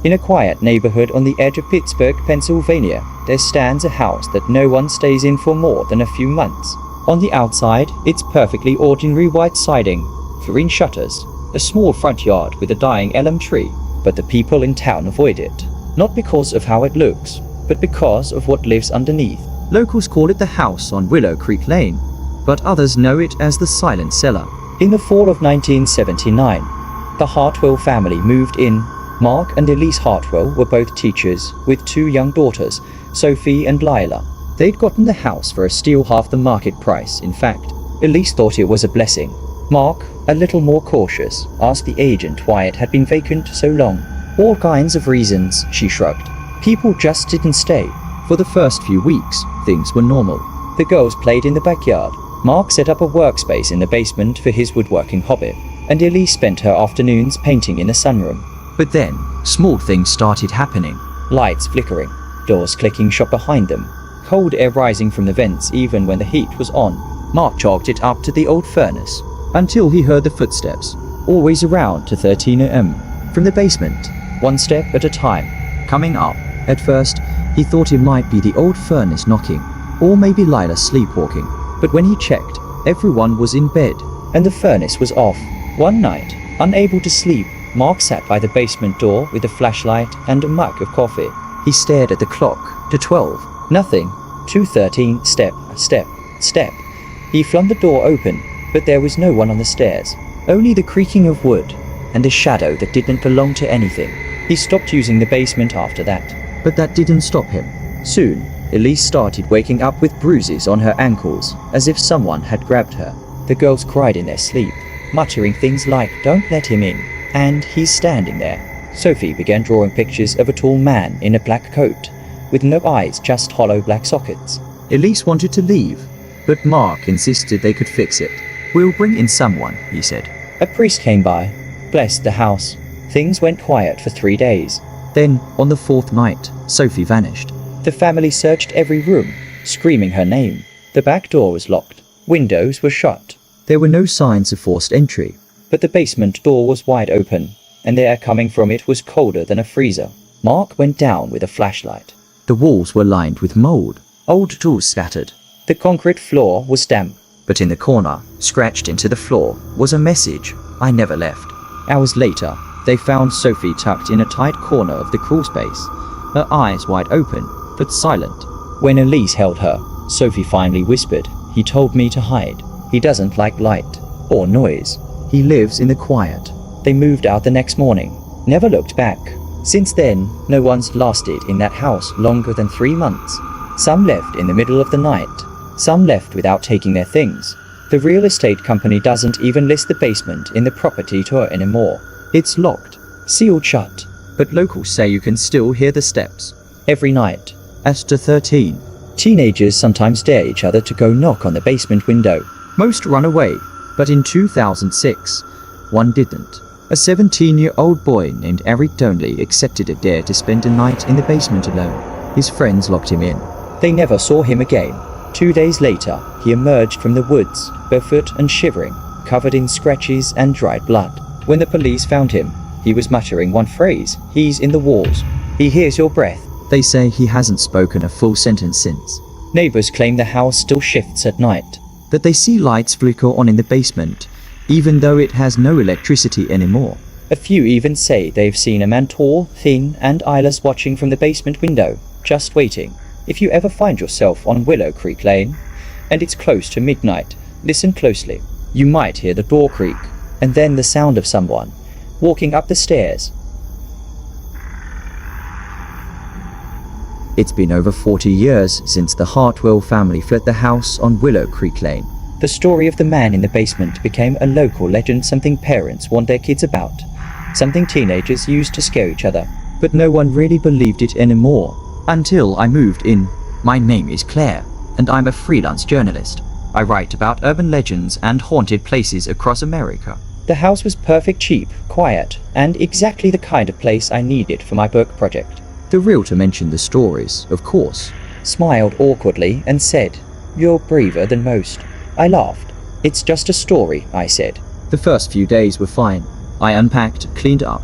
In a quiet neighborhood on the edge of Pittsburgh, Pennsylvania, there stands a house that no one stays in for more than a few months. On the outside, it's perfectly ordinary white siding, green shutters, a small front yard with a dying elm tree, but the people in town avoid it. Not because of how it looks, but because of what lives underneath. Locals call it the house on Willow Creek Lane, but others know it as the Silent Cellar. In the fall of 1979, the Hartwell family moved in. Mark and Elise Hartwell were both teachers with 2 young daughters, Sophie and Lila. They'd gotten the house for a steal half the market price. In fact, Elise thought it was a blessing. Mark, a little more cautious, asked the agent why it had been vacant so long. All kinds of reasons, she shrugged. People just didn't stay. For the first few weeks, things were normal. The girls played in the backyard. Mark set up a workspace in the basement for his woodworking hobby, and Elise spent her afternoons painting in the sunroom. But then, small things started happening. Lights flickering, doors clicking shut behind them, cold air rising from the vents even when the heat was on. Mark jogged it up to the old furnace, until he heard the footsteps, always around to 13 a.m. From the basement, one step at a time, coming up. At first, he thought it might be the old furnace knocking, or maybe Lila sleepwalking. But when he checked, everyone was in bed, and the furnace was off. One night, unable to sleep, Mark sat by the basement door with a flashlight and a mug of coffee. He stared at the clock, to 12. Nothing. 2:13, step, step, step. He flung the door open, but there was no one on the stairs. Only the creaking of wood, and a shadow that didn't belong to anything. He stopped using the basement after that. But that didn't stop him. Soon, Elise started waking up with bruises on her ankles, as if someone had grabbed her. The girls cried in their sleep, muttering things like, "Don't let him in," and "He's standing there." Sophie began drawing pictures of a tall man in a black coat, with no eyes, just hollow black sockets. Elise wanted to leave, but Mark insisted they could fix it. "We'll bring in someone," he said. A priest came by, blessed the house. Things went quiet for 3 days. Then, on the 4th night, Sophie vanished. The family searched every room, screaming her name. The back door was locked. Windows were shut. There were no signs of forced entry. But the basement door was wide open, and the air coming from it was colder than a freezer. Mark went down with a flashlight. The walls were lined with mold, old tools scattered. The concrete floor was damp, but in the corner, scratched into the floor, was a message: "I never left." Hours later, they found Sophie tucked in a tight corner of the crawl space, her eyes wide open, but silent. When Elise held her, Sophie finally whispered, "He told me to hide. He doesn't like light or noise. He lives in the quiet." They moved out the next morning, never looked back. Since then, no one's lasted in that house longer than 3 months. Some left in the middle of the night. Some left without taking their things. The real estate company doesn't even list the basement in the property tour anymore. It's locked, sealed shut, but locals say you can still hear the steps every night. As to 13, teenagers sometimes dare each other to go knock on the basement window. Most run away, but in 2006, one didn't. A 17-year-old boy named Eric Donley accepted a dare to spend a night in the basement alone. His friends locked him in. They never saw him again. 2 days later, he emerged from the woods, barefoot and shivering, covered in scratches and dried blood. When the police found him, he was muttering one phrase: "He's in the walls. He hears your breath." They say he hasn't spoken a full sentence since. Neighbors claim the house still shifts at night, that they see lights flicker on in the basement, even though it has no electricity anymore. A few even say they've seen a man tall, thin, and eyeless watching from the basement window, just waiting. If you ever find yourself on Willow Creek Lane, and it's close to midnight, listen closely. You might hear the door creak, and then the sound of someone walking up the stairs. It's been over 40 years since the Hartwell family fled the house on Willow Creek Lane. The story of the man in the basement became a local legend, something parents warned their kids about, something teenagers used to scare each other. But no one really believed it anymore, until I moved in. My name is Claire, and I'm a freelance journalist. I write about urban legends and haunted places across America. The house was perfect, cheap, quiet, and exactly the kind of place I needed for my book project. The realtor mentioned the stories, of course, smiled awkwardly and said, "You're braver than most." I laughed. "It's just a story," I said. The first few days were fine. I unpacked, cleaned up,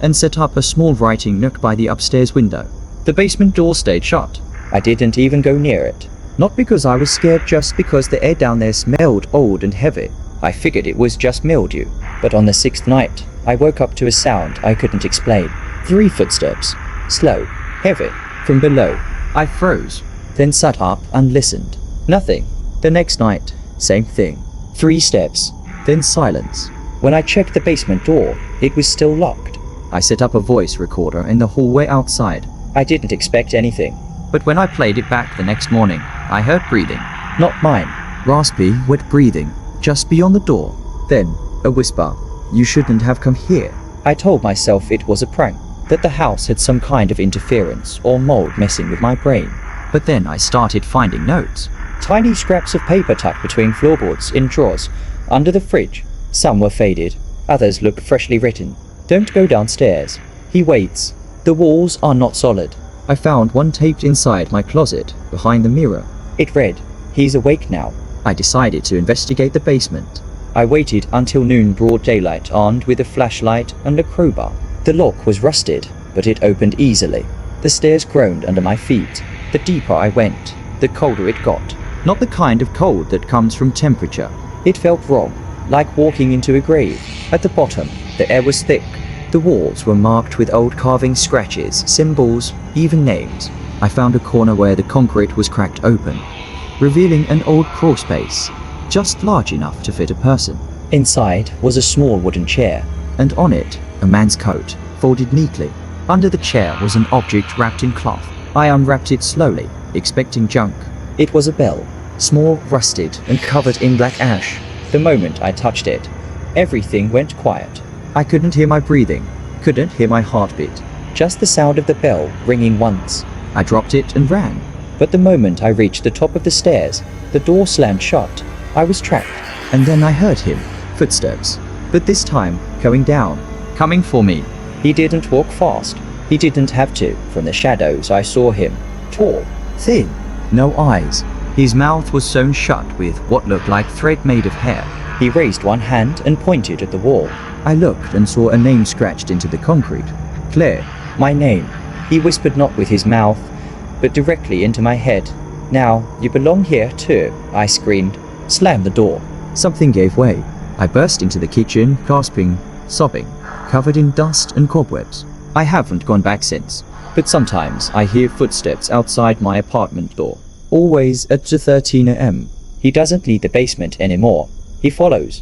and set up a small writing nook by the upstairs window. The basement door stayed shut. I didn't even go near it. Not because I was scared, just because the air down there smelled old and heavy. I figured it was just mildew. But on the 6th night, I woke up to a sound I couldn't explain. 3 footsteps. Slow. Heavy. From below. I froze. Then sat up and listened. Nothing. The next night, same thing. 3 steps. Then silence. When I checked the basement door, it was still locked. I set up a voice recorder in the hallway outside. I didn't expect anything. But when I played it back the next morning, I heard breathing. Not mine. Raspy, wet breathing. Just beyond the door. Then, a whisper. You shouldn't have come here. I told myself it was a prank. That the house had some kind of interference or mold messing with my brain. But then I started finding notes. Tiny scraps of paper tucked between floorboards in drawers. Under the fridge. Some were faded. Others looked freshly written. Don't go downstairs. He waits. The walls are not solid. I found one taped inside my closet, behind the mirror. It read, he's awake now. I decided to investigate the basement. I waited until noon, broad daylight, armed with a flashlight and a crowbar. The lock was rusted, but it opened easily. The stairs groaned under my feet. The deeper I went, the colder it got. Not the kind of cold that comes from temperature. It felt wrong, like walking into a grave. At the bottom, the air was thick. The walls were marked with old carving, scratches, symbols, even names. I found a corner where the concrete was cracked open, revealing an old crawl space, just large enough to fit a person. Inside was a small wooden chair, and on it, a man's coat, folded neatly. Under the chair was an object wrapped in cloth. I unwrapped it slowly, expecting junk. It was a bell, small, rusted, and covered in black ash. The moment I touched it, everything went quiet. I couldn't hear my breathing, couldn't hear my heartbeat, just the sound of the bell ringing once. I dropped it and ran. But the moment I reached the top of the stairs, the door slammed shut. I was trapped. And then I heard him, footsteps. But this time, going down, coming for me. He didn't walk fast. He didn't have to. From the shadows I saw him. Tall, thin, no eyes. His mouth was sewn shut with what looked like thread made of hair. He raised one hand and pointed at the wall. I looked and saw a name scratched into the concrete. Claire. My name. He whispered, not with his mouth, but directly into my head. Now, you belong here too, I screamed. Slammed the door. Something gave way. I burst into the kitchen, gasping, sobbing, covered in dust and cobwebs. I haven't gone back since, but sometimes I hear footsteps outside my apartment door. Always at 2:13 a.m. He doesn't leave the basement anymore. He follows.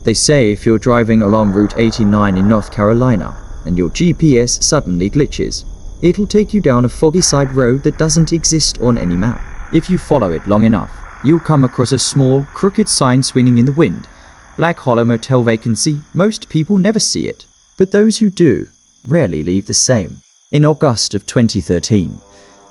They say if you're driving along Route 89 in North Carolina and your GPS suddenly glitches, it'll take you down a foggy side road that doesn't exist on any map. If you follow it long enough, you'll come across a small, crooked sign swinging in the wind. Black Hollow Motel vacancy. Most people never see it, but those who do rarely leave the same. In August of 2013,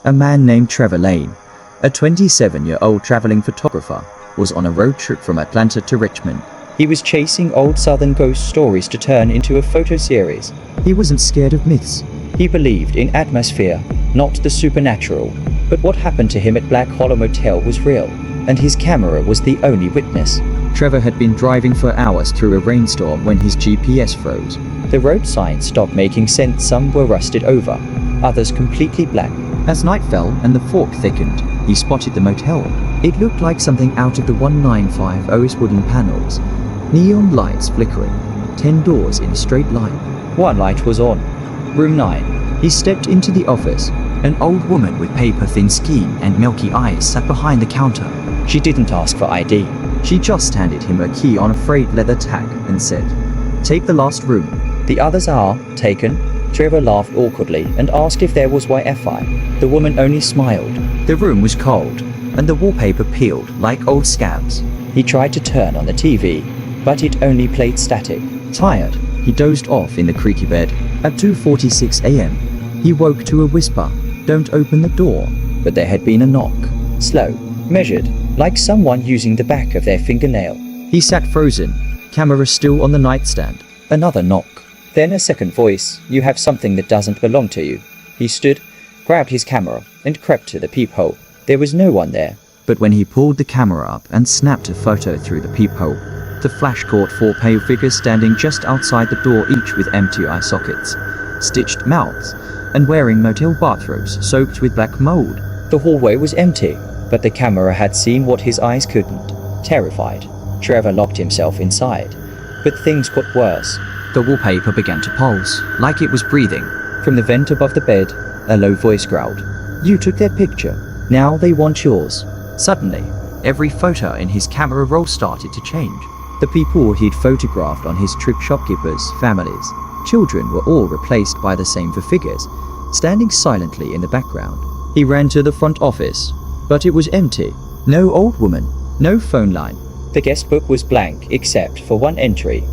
a man named Trevor Lane, a 27-year-old traveling photographer, was on a road trip from Atlanta to Richmond. He was chasing old Southern ghost stories to turn into a photo series. He wasn't scared of myths. He believed in atmosphere, not the supernatural. But what happened to him at Black Hollow Motel was real, and his camera was the only witness. Trevor had been driving for hours through a rainstorm when his GPS froze. The road signs stopped making sense. Some were rusted over, others completely black. As night fell and the fog thickened, he spotted the motel. It looked like something out of the 1950's wooden panels. Neon lights flickering, 10 doors in a straight line. One light was on. Room 9. He stepped into the office. An old woman with paper-thin skin and milky eyes sat behind the counter. She didn't ask for ID. She just handed him a key on a frayed leather tag and said, "Take the last room. The others are taken." Trevor laughed awkwardly and asked if there was Wi-Fi. The woman only smiled. The room was cold, and the wallpaper peeled like old scabs. He tried to turn on the TV, but it only played static. Tired, he dozed off in the creaky bed. At 2:46 a.m., he woke to a whisper, "Don't open the door." But there had been a knock. Slow, measured, like someone using the back of their fingernail. He sat frozen, camera still on the nightstand. Another knock. Then a second voice, "You have something that doesn't belong to you." He stood, grabbed his camera, and crept to the peephole. There was no one there. But when he pulled the camera up and snapped a photo through the peephole, The flash caught 4 pale figures standing just outside the door, each with empty eye sockets, stitched mouths, and wearing motel bathrobes soaked with black mold. The hallway was empty, but the camera had seen what his eyes couldn't. Terrified, Trevor locked himself inside. But things got worse. The wallpaper began to pulse, like it was breathing. From the vent above the bed, a low voice growled, "You took their picture. Now they want yours." Suddenly, every photo in his camera roll started to change. The people he'd photographed on his trip, shopkeepers, families, children, were all replaced by the same 4 figures, standing silently in the background. He ran to the front office, but it was empty. No old woman, no phone line. The guest book was blank except for one entry.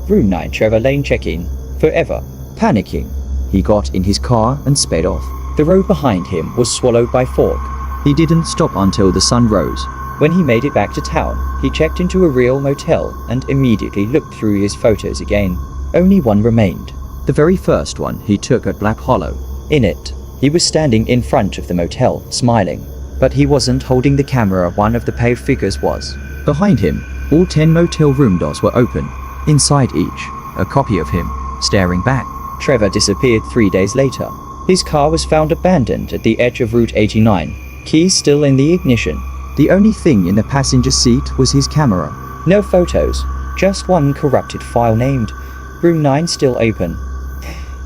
Room 9, Trevor Lane, check-in. Forever. Panicking, he got in his car and sped off. The road behind him was swallowed by fog. He didn't stop until the sun rose. When he made it back to town, he checked into a real motel and immediately looked through his photos again. Only one remained. The very first one he took at Black Hollow. In it, he was standing in front of the motel, smiling. But he wasn't holding the camera, one of the pale figures was. Behind him, all 10 motel room doors were open. Inside each, a copy of him, staring back. Trevor disappeared 3 days later. His car was found abandoned at the edge of Route 89, keys still in the ignition. The only thing in the passenger seat was his camera. No photos, just one corrupted file named Room 9 still open.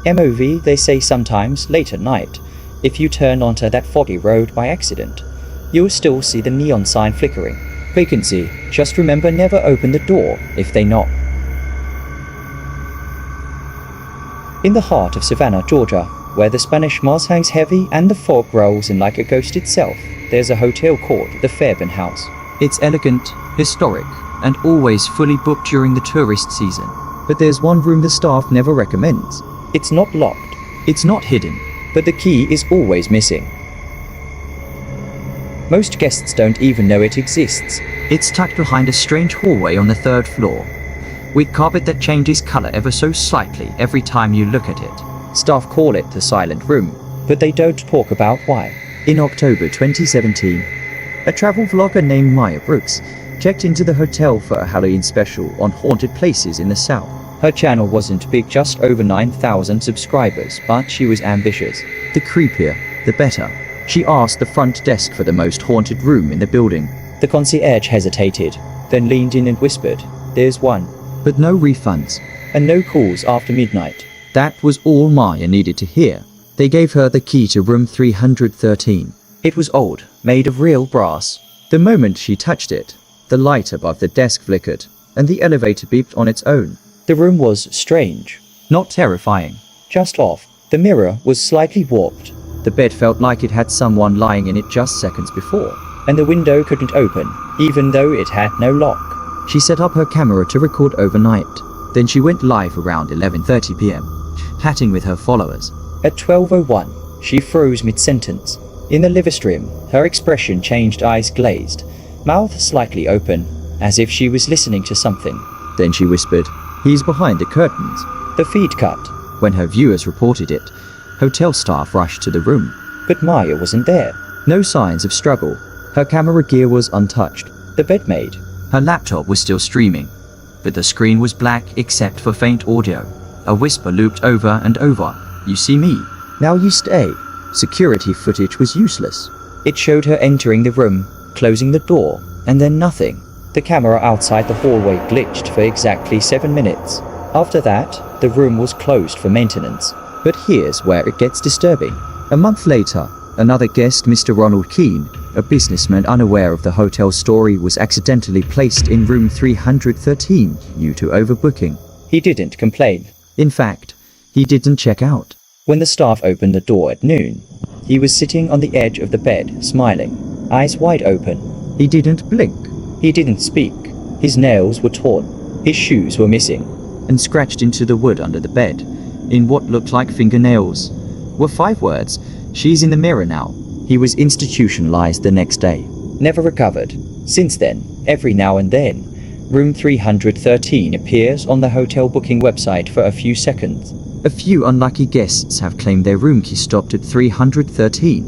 MOV, they say sometimes, late at night, if you turn onto that foggy road by accident, you'll still see the neon sign flickering. Vacancy, just remember never open the door if they knock. In the heart of Savannah, Georgia, where the Spanish moss hangs heavy and the fog rolls in like a ghost itself, there's a hotel called the Fairbairn House. It's elegant, historic, and always fully booked during the tourist season. But there's one room the staff never recommends. It's not locked, it's not hidden, but the key is always missing. Most guests don't even know it exists. It's tucked behind a strange hallway on the 3rd floor, with carpet that changes color ever so slightly every time you look at it. Staff call it the Silent Room, but they don't talk about why. In October 2017, a travel vlogger named Maya Brooks checked into the hotel for a Halloween special on haunted places in the South. Her channel wasn't big, just over 9,000 subscribers, but she was ambitious. The creepier, the better. She asked the front desk for the most haunted room in the building. The concierge hesitated, then leaned in and whispered, "There's one." But no refunds, and no calls after midnight. That was all Maya needed to hear. They gave her the key to room 313. It was old, made of real brass. The moment she touched it, the light above the desk flickered, and the elevator beeped on its own. The room was strange, not terrifying, just off. The mirror was slightly warped. The bed felt like it had someone lying in it just seconds before, and the window couldn't open, even though it had no lock. She set up her camera to record overnight. Then she went live around 11:30 p.m., chatting with her followers. At 12:01, she froze mid-sentence. In the live stream, her expression changed, eyes glazed, mouth slightly open, as if she was listening to something. Then she whispered, "He's behind the curtains." The feed cut. When her viewers reported it, hotel staff rushed to the room. But Maya wasn't there. No signs of struggle. Her camera gear was untouched. The bedmaid. Her laptop was still streaming, but the screen was black except for faint audio. A whisper looped over and over. "You see me? Now you stay." Security footage was useless. It showed her entering the room, closing the door, and then nothing. The camera outside the hallway glitched for exactly 7 minutes. After that, the room was closed for maintenance. But here's where it gets disturbing. A month later, another guest, Mr. Ronald Keane, a businessman unaware of the hotel story, was accidentally placed in room 313 due to overbooking. He didn't complain. In fact, he didn't check out. When the staff opened the door at noon, he was sitting on the edge of the bed, smiling, eyes wide open. He didn't blink. He didn't speak. His nails were torn. His shoes were missing, and scratched into the wood under the bed, in what looked like fingernails, were 5 words, "She's in the mirror now." He was institutionalized the next day, never recovered. Since then, every now and then, room 313 appears on the hotel booking website for a few seconds. A few unlucky guests have claimed their room key stopped at 313,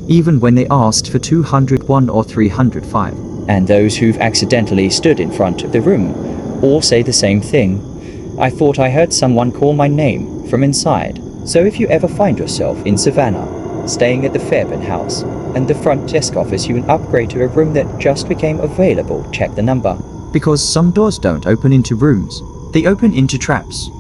even when they asked for 201 or 305. And those who've accidentally stood in front of the room all say the same thing. I thought I heard someone call my name from inside. So if you ever find yourself in Savannah, staying at the Fairbairn house, and the front desk offers you an upgrade to a room that just became available, check the number. Because some doors don't open into rooms, they open into traps.